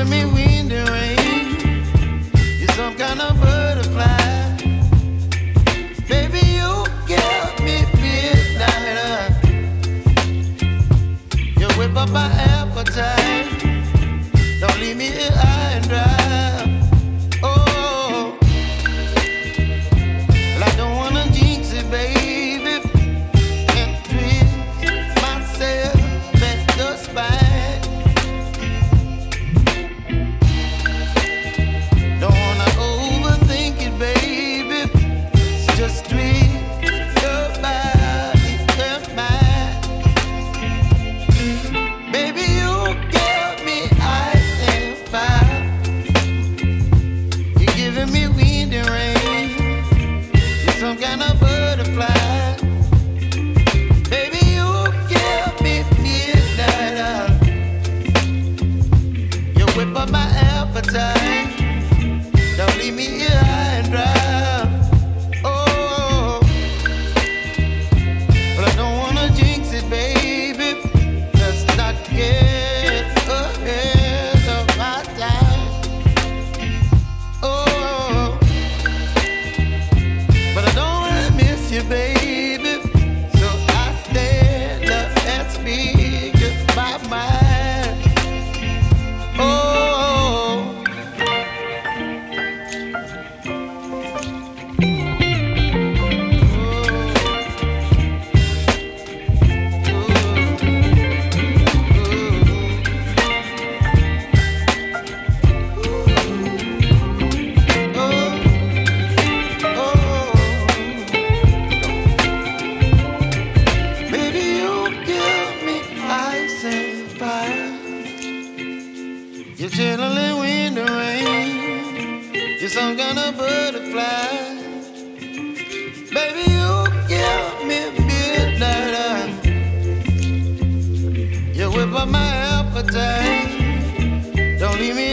giving me wind and rain. You're some kind of butterfly. Baby, you give me midnight. You whip up my appetite. Don't leave me here high and dry. Oh, well, I don't wanna jinx it, baby, and twist myself at the spine. Don't wanna overthink it, baby. It's just twist your body and mine. Baby, you give me ice and fire. You're giving me wind and rain. You're some kind of butterfly. Baby, you give me midnight. You whip up my appetite. Don't leave me here high and dry. Oh, but I don't wanna jinx it, baby. Let's not get ahead of my time. Oh, but I don't wanna miss you, baby. So I stand up and speak just my mind. Oh. Baby, you give me ice and fire. You're chilling wind and rain. You're some kind of butterfly. Baby, you give me midnight. You whip up my appetite. Don't leave me